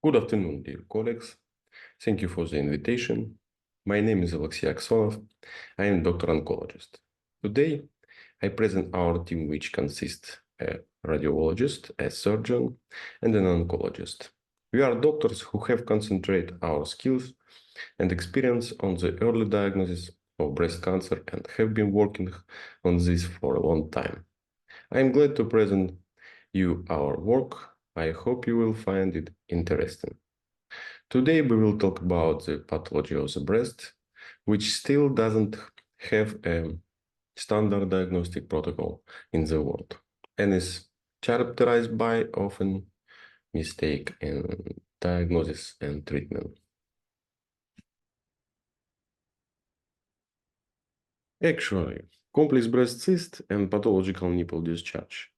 Good afternoon, dear colleagues. Thank you for the invitation. My name is Alexey Aksyonov. I am doctor oncologist. Today, I present our team, which consists a radiologist, a surgeon, and an oncologist. We are doctors who have concentrated our skills and experience on the early diagnosis of breast cancer and have been working on this for a long time. I am glad to present you our work. I hope you will find it interesting. Today we will talk about the pathology of the breast, which still doesn't have a standard diagnostic protocol in the world and is characterized by often mistake in diagnosis and treatment. Actually, complex breast cyst and pathological nipple discharge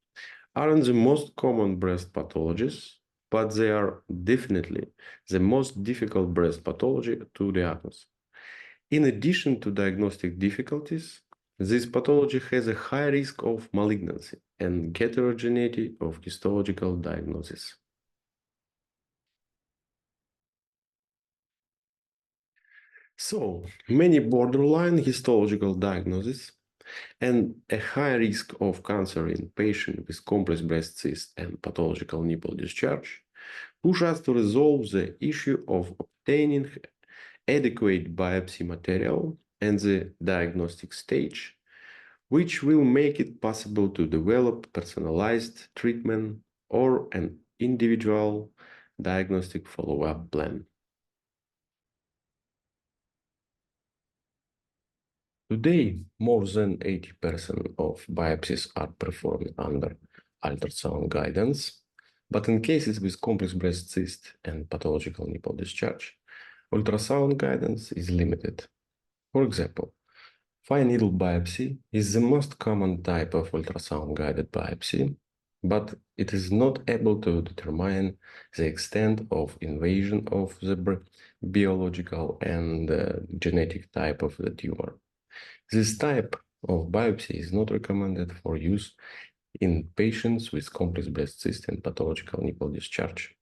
aren't the most common breast pathologies, but they are definitely the most difficult breast pathology to diagnose. In addition to diagnostic difficulties, this pathology has a high risk of malignancy and heterogeneity of histological diagnosis. So, many borderline histological diagnoses and a high risk of cancer in patients with complex breast cyst and pathological nipple discharge push us to resolve the issue of obtaining adequate biopsy material and the diagnostic stage, which will make it possible to develop personalized treatment or an individual diagnostic follow-up plan. Today, more than 80% of biopsies are performed under ultrasound guidance, but in cases with complex breast cyst and pathological nipple discharge, ultrasound guidance is limited. For example, fine needle biopsy is the most common type of ultrasound-guided biopsy, but it is not able to determine the extent of invasion of the biological and genetic type of the tumor. This type of biopsy is not recommended for use in patients with complex breast cyst and pathological nipple discharge.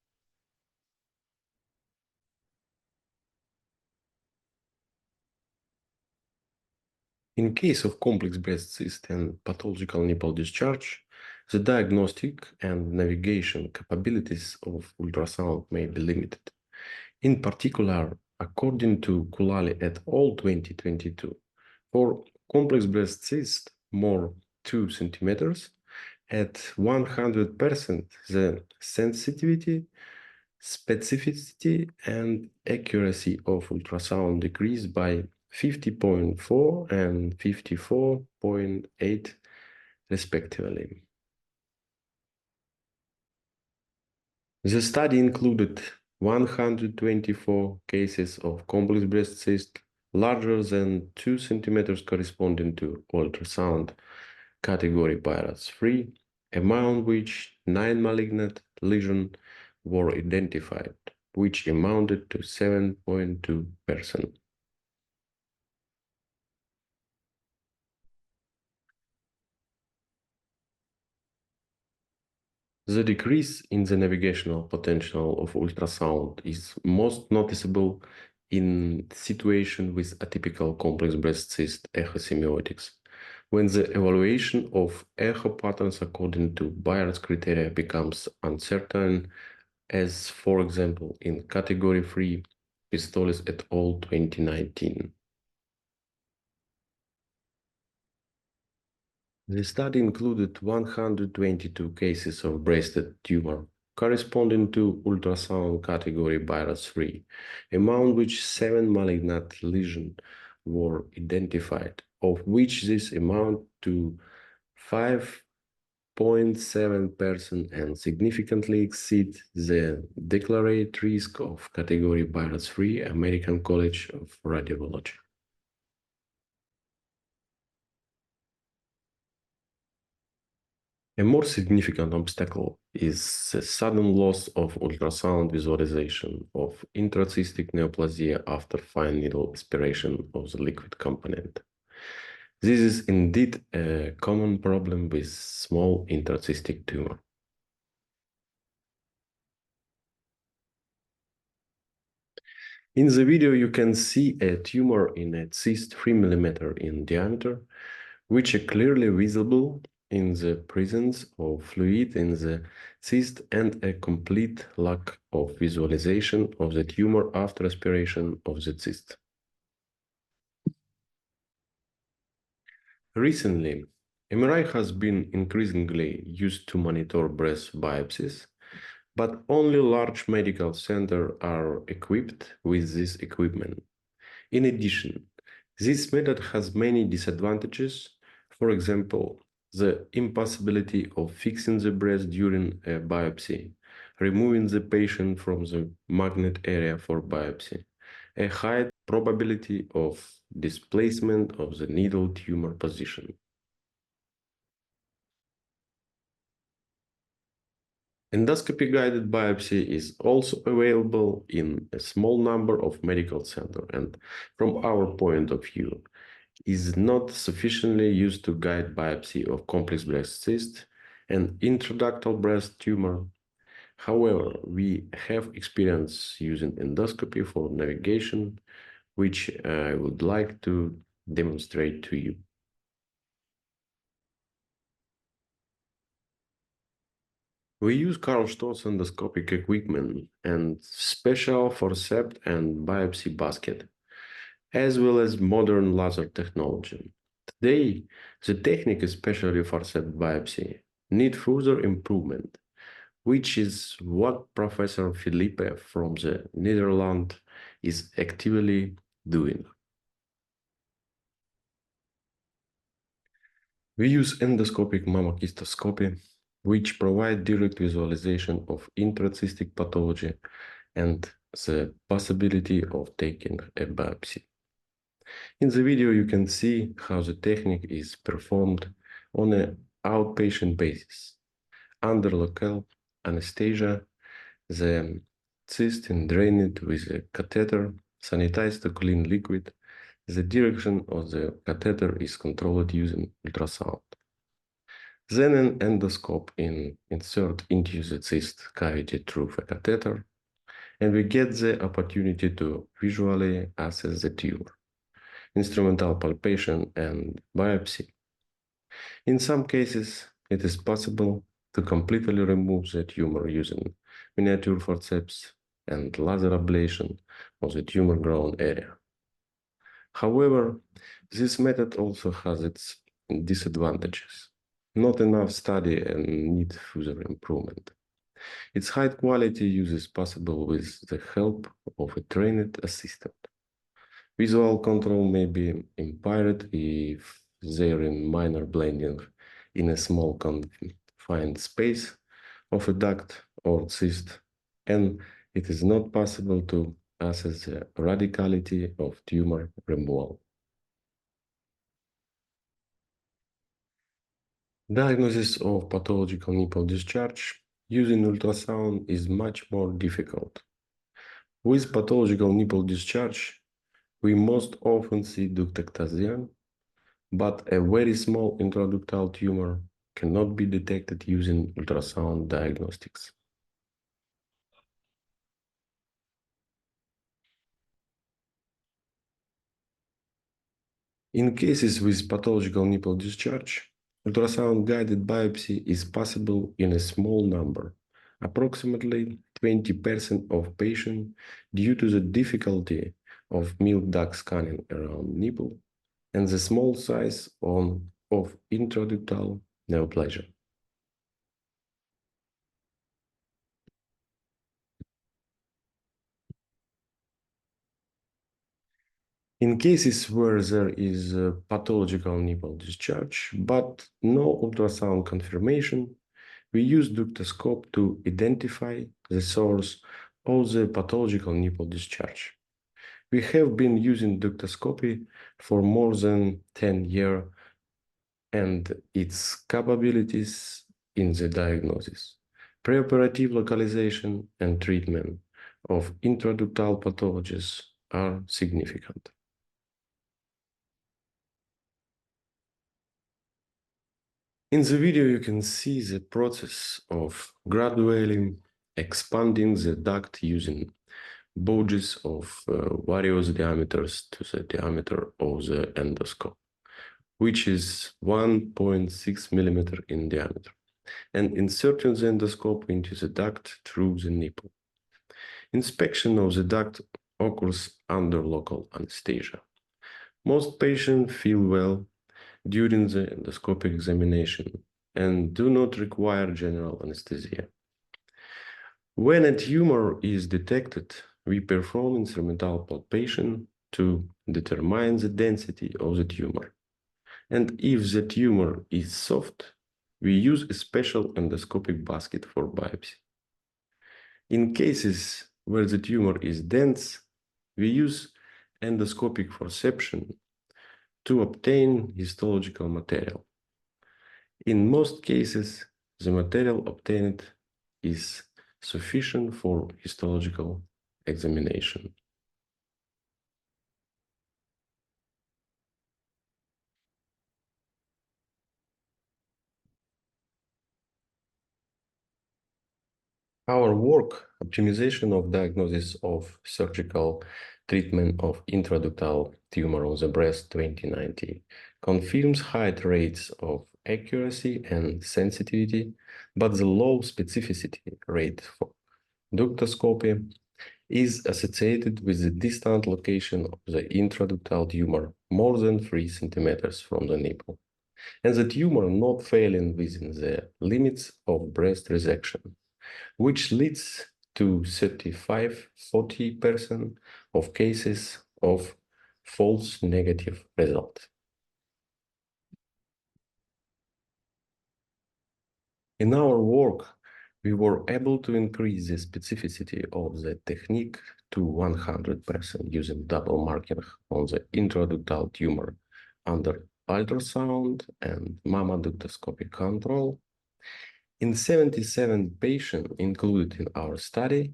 In case of complex breast cyst and pathological nipple discharge, the diagnostic and navigation capabilities of ultrasound may be limited. In particular, according to Kulali et al. 2022, for complex breast cyst more 2 centimeters, at 100%, the sensitivity, specificity, and accuracy of ultrasound decrease by 50.4 and 54.8 respectively. The study included 124 cases of complex breast cyst larger than 2 centimeters corresponding to ultrasound category virus 3, among which 9 malignant lesions were identified, which amounted to 7.2%. The decrease in the navigational potential of ultrasound is most noticeable in situations with atypical complex breast cyst echosemiotics, when the evaluation of echo patterns according to Bayer's criteria becomes uncertain, as, for example, in category 3, Pistoles et al. 2019. The study included 122 cases of breast tumor corresponding to ultrasound category virus 3, among which 7 malignant lesions were identified, of which this amount to 5.7% and significantly exceed the declared risk of category virus 3 American College of Radiology. A more significant obstacle is the sudden loss of ultrasound visualization of intracystic neoplasia after fine needle aspiration of the liquid component. This is indeed a common problem with small intracystic tumor. In the video, you can see a tumor in a cyst 3 mm in diameter, which is clearly visible in the presence of fluid in the cyst and a complete lack of visualization of the tumor after aspiration of the cyst. Recently, MRI has been increasingly used to monitor breast biopsies, but only large medical centers are equipped with this equipment. In addition, this method has many disadvantages. For example, the impossibility of fixing the breast during a biopsy, removing the patient from the magnet area for biopsy, a high probability of displacement of the needle tumor position. Endoscopy-guided biopsy is also available in a small number of medical centers and, from our point of view, is not sufficiently used to guide biopsy of complex breast cyst and intraductal breast tumor. However, we have experience using endoscopy for navigation, which I would like to demonstrate to you. We use Karl Stoss endoscopic equipment and special forceps and biopsy basket, as well as modern laser technology. Today, the technique, especially forceps biopsy, need further improvement, which is what Professor Felipe from the Netherlands is actively doing. We use endoscopic mammocystoscopy, which provide direct visualization of intracystic pathology and the possibility of taking a biopsy. In the video, you can see how the technique is performed on an outpatient basis. Under local anesthesia, the cyst is drained with a catheter, sanitized to clean liquid. The direction of the catheter is controlled using ultrasound. Then an endoscope is inserted into the cyst cavity through a catheter, and we get the opportunity to visually assess the tumor, instrumental palpation, and biopsy. In some cases, it is possible to completely remove the tumor using miniature forceps and laser ablation of the tumor-grown area. However, this method also has its disadvantages. Not enough study and need further improvement. Its high quality use is possible with the help of a trained assistant. Visual control may be impaired if there is minor blending in a small confined space of a duct or cyst, and it is not possible to assess the radicality of tumor removal. Diagnosis of pathological nipple discharge using ultrasound is much more difficult. With pathological nipple discharge, we most often see ductectasia, but a very small intraductal tumor cannot be detected using ultrasound diagnostics. In cases with pathological nipple discharge, ultrasound-guided biopsy is possible in a small number, approximately 20% of patients, due to the difficulty of milk duct scanning around nipple and the small size of intraductal neoplasia. In cases where there is a pathological nipple discharge, but no ultrasound confirmation, we use ductoscope to identify the source of the pathological nipple discharge. We have been using ductoscopy for more than 10 years and its capabilities in the diagnosis, preoperative localization, and treatment of intraductal pathologies are significant. In the video, you can see the process of gradually expanding the duct using bulges of various diameters to the diameter of the endoscope, which is 1.6 millimeter in diameter, and inserting the endoscope into the duct through the nipple. Inspection of the duct occurs under local anesthesia. Most patients feel well during the endoscopic examination and do not require general anesthesia. When a tumor is detected, we perform instrumental palpation to determine the density of the tumor. And if the tumor is soft, we use a special endoscopic basket for biopsy. In cases where the tumor is dense, we use endoscopic forception to obtain histological material. In most cases, the material obtained is sufficient for histological examination. Our work, optimization of diagnosis of surgical treatment of intraductal tumor on the breast 2090, confirms high rates of accuracy and sensitivity, but the low specificity rate for ductoscopy is associated with the distant location of the intraductal tumor more than 3 centimeters from the nipple, and the tumor not failing within the limits of breast resection, which leads to 35–40% of cases of false negative result. In our work, we were able to increase the specificity of the technique to 100% using double marking on the intraductal tumor under ultrasound and mammoductoscopic control. In 77 patients included in our study,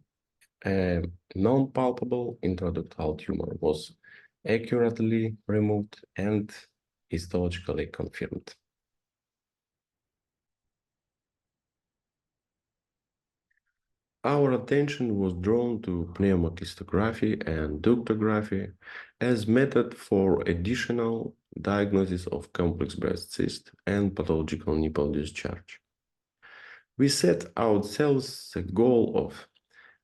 a non-palpable intraductal tumor was accurately removed and histologically confirmed. Our attention was drawn to pneumocystography and ductography as method for additional diagnosis of complex breast cyst and pathological nipple discharge. We set ourselves the goal of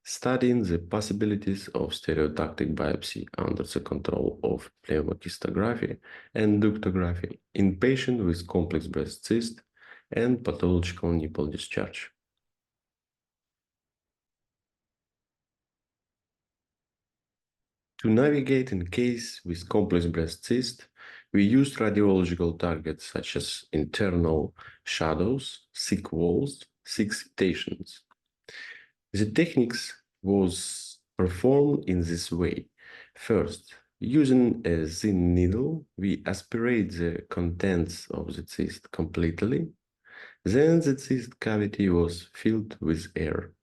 studying the possibilities of stereotactic biopsy under the control of pneumocystography and ductography in patients with complex breast cyst and pathological nipple discharge. To navigate in case with complex breast cyst, we used radiological targets such as internal shadows, thick walls, thick septations. The techniques was performed in this way. First, using a thin needle, we aspirate the contents of the cyst completely. Then the cyst cavity was filled with air.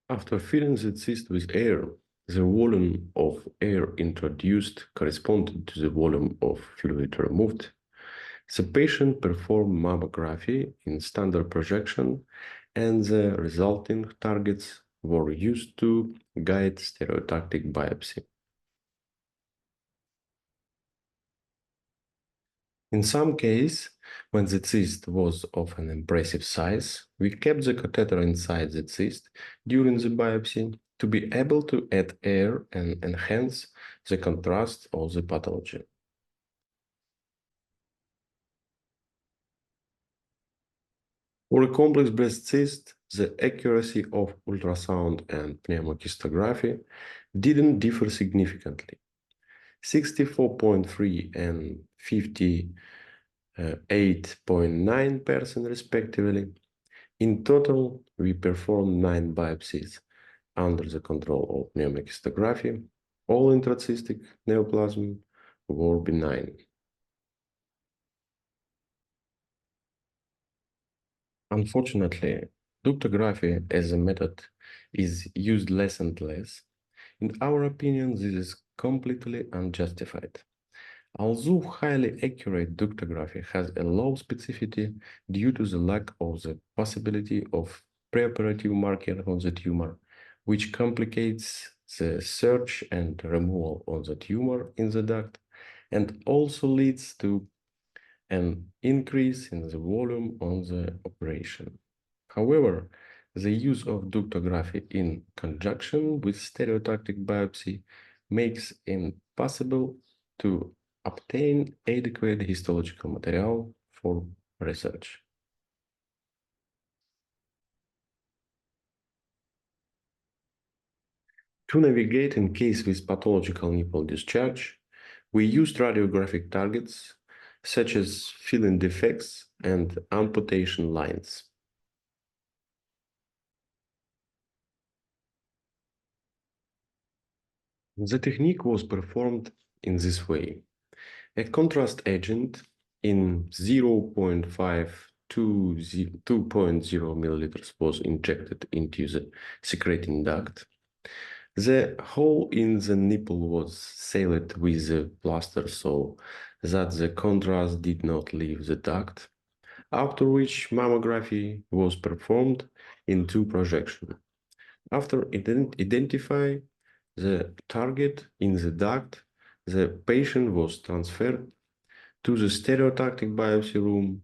After filling the cyst with air, the volume of air introduced corresponded to the volume of fluid removed. The patient performed mammography in standard projection, and the resulting targets were used to guide stereotactic biopsy. In some cases, when the cyst was of an impressive size, we kept the catheter inside the cyst during the biopsy to be able to add air and enhance the contrast of the pathology. For a complex breast cyst, the accuracy of ultrasound and pneumocystography didn't differ significantly. 64.3 and 58.9% respectively. In total, we performed 9 biopsies under the control of pneumocystography. All intracystic neoplasm were benign. Unfortunately, ductography as a method is used less and less. In our opinion, this is completely unjustified. Although highly accurate ductography has a low specificity due to the lack of the possibility of preoperative marker on the tumor, which complicates the search and removal of the tumor in the duct and also leads to an increase in the volume on the operation. However, the use of ductography in conjunction with stereotactic biopsy makes it possible to obtain adequate histological material for research. To navigate in case with pathological nipple discharge, we used radiographic targets such as filling defects and amputation lines. The technique was performed in this way. A contrast agent in 0.5 to 2.0 milliliters was injected into the secreting duct. The hole in the nipple was sealed with a plaster so that the contrast did not leave the duct, after which mammography was performed in two projections. After identifying the target in the duct, the patient was transferred to the stereotactic biopsy room,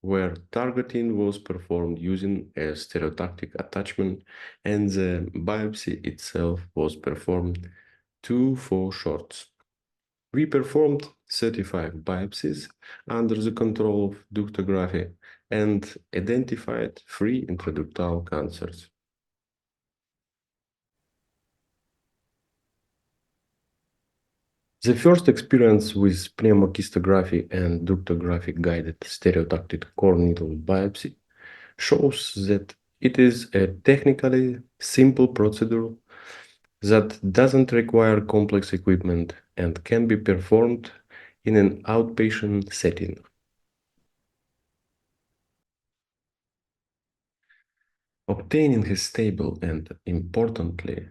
where targeting was performed using a stereotactic attachment, and the biopsy itself was performed 4 shots. We performed 35 biopsies under the control of ductography and identified 3 intraductal cancers. The first experience with pneumocystography and ductographic-guided stereotactic core needle biopsy shows that it is a technically simple procedure that doesn't require complex equipment and can be performed in an outpatient setting. Obtaining a stable and, importantly,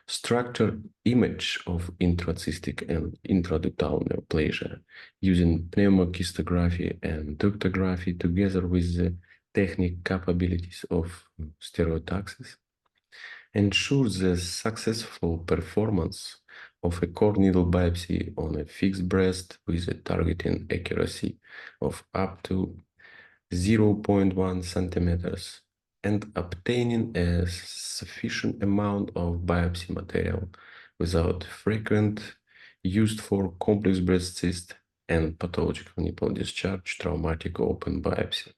structured image of intracystic and intraductal neoplasia using pneumocystography and ductography together with the technique capabilities of stereotaxis ensures the successful performance of a core needle biopsy on a fixed breast with a targeting accuracy of up to 0.1 centimeters and obtaining a sufficient amount of biopsy material without frequent used for complex breast cyst and pathological nipple discharge traumatic open biopsy.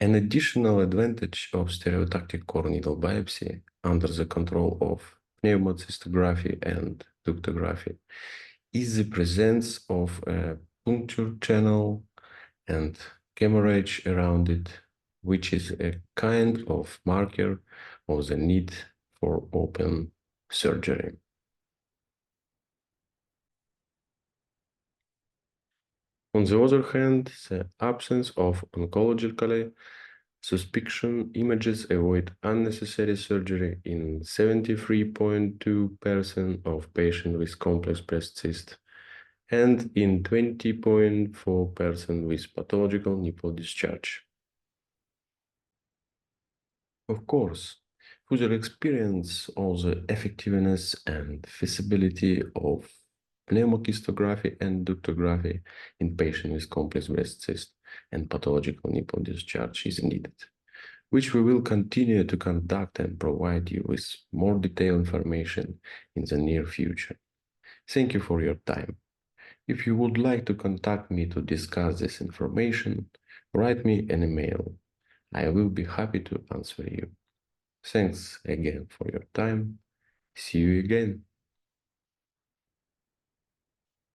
An additional advantage of stereotactic core needle biopsy under the control of pneumocystography and ductography is the presence of a puncture channel and hemorrhage around it, which is a kind of marker of the need for open surgery. On the other hand, the absence of oncologically suspicion images avoid unnecessary surgery in 73.2% of patients with complex breast cyst and in 20.4% with pathological nipple discharge. Of course, further experience of the effectiveness and feasibility of pneumocystography and ductography in patients with complex breast cyst and pathological nipple discharge is needed, which we will continue to conduct and provide you with more detailed information in the near future. Thank you for your time. If you would like to contact me to discuss this information, write me an email. I will be happy to answer you. Thanks again for your time. See you again.